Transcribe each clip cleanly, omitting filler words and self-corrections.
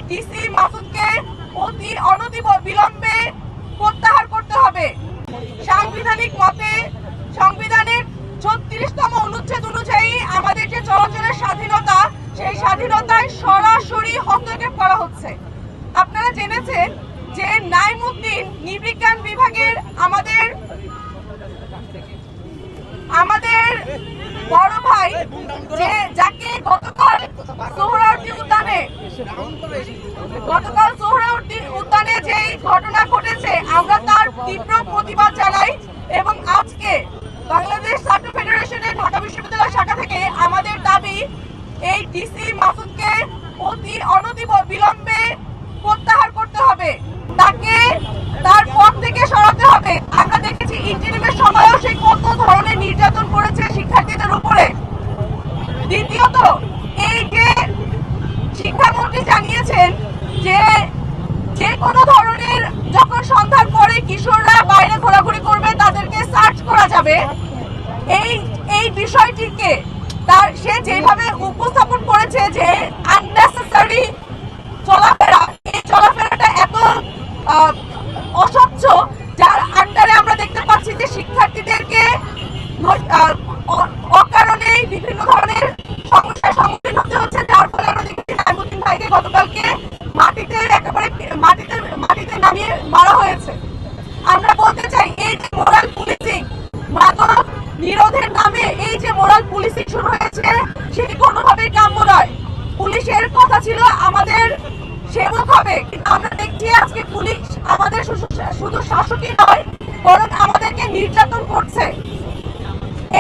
DC মাসুদকে অতি অনতিবিলম্বে প্রত্যাহার করতে হবে। সাংবিধানিক মতে সংবিধানের ৩৬তম অনুচ্ছেদ অনুযায়ী আমাদের যে চলাচলের স্বাধীনতা, সেই স্বাধীনতায় সরাসরি হস্তক্ষেপ করা হচ্ছে। আপনারা জেনেছেন যে নাইমুদ্দিন নৃবিজ্ঞান বিভাগের আমাদের বড় ভাই, যে যাকে গতকাল সোহরাওয়ার্দী উদ্যানে যে ঘটনা ঘটেছে, আমরা তার তীব্র প্রতিবাদ জানাই এবং আজকে বাংলাদেশ ছাত্র ফেডারেশনের ঢাকা বিশ্ববিদ্যালয় শাখা থেকে আমাদের দাবি এই ডিসি মাসুদকে অতি অনতিবিলম্বে প্রত্যাহার করতে হবে, তাকে তার পদ থেকে সরাতে হবে। আমরা দেখেছি ইন্টারিমের সময়ও সে কত ধরনের নির্যাতন করেছে শিক্ষার্থীদের উপরে। দ্বিতীয়ত, এই যে শিক্ষামন্ত্রী জানিয়েছেন যে যে কোনো ধরনের যখন সন্ধ্যার পরে কিশোররা বাইরে ঘোরাঘুরি করবে তাদেরকে সার্চ করা যাবে, এই বিষয়টিকে সে যেভাবে উপস্থাপন করেছে যে আননেসেসারি চলাফেরা, এই চলাফেরাটা এত অস্বচ্ছ, যার আন্ডারে আমরা দেখতে পাচ্ছি যে শিক্ষার্থীদেরকে অকারণেই বিভিন্ন ধরনের সমস্যার সম্মুখীন হতে হচ্ছে, যার ফলে আমরা দেখছি নাইমুদ্দিন ভাইকে গতকালকে মাটিতে নামিয়ে মারা হয়েছে। আমরা বলতে চাই, এই যে মোরাল পুলিশিং, মাদক নিরোধের নামে এই যে মোরাল পুলিশিং শুরু হয়েছে, সেটি কোনোভাবেই কাম্য নয়। পুলিশের কথা ছিল আমাদের সেবক হবে, কিন্তু আমরা দেখছি আজকে পুলিশ আমাদের শুধু শাসকই নয়, বরং আমাদেরকে নির্যাতন করছে।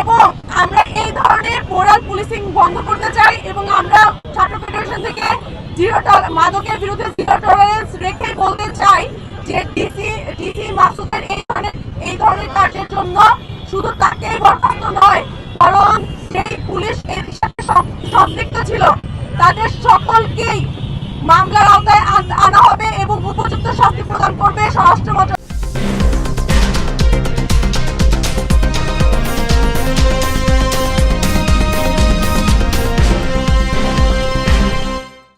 এবং আমরা এই ধরনের মোরাল পুলিশিং বন্ধ করতে চাই এবং আমরা ছাত্র ফেডারেশন থেকে মাদকের বিরুদ্ধে জিরো টলারেন্স রেখে বলতে চাই যে ডিসি মাসুদের এই ধরনের কাজের জন্য শুধু তাকেই বরখাস্ত নয়, বরং সেই পুলিশ এর সাথে সম্পৃক্ত ছিল তাদের সকলকেই মামলার আওতায় আনা হবে এবং উপযুক্ত শাস্তি প্রদান করবে স্বরাষ্ট্র মন্ত্রণালয়।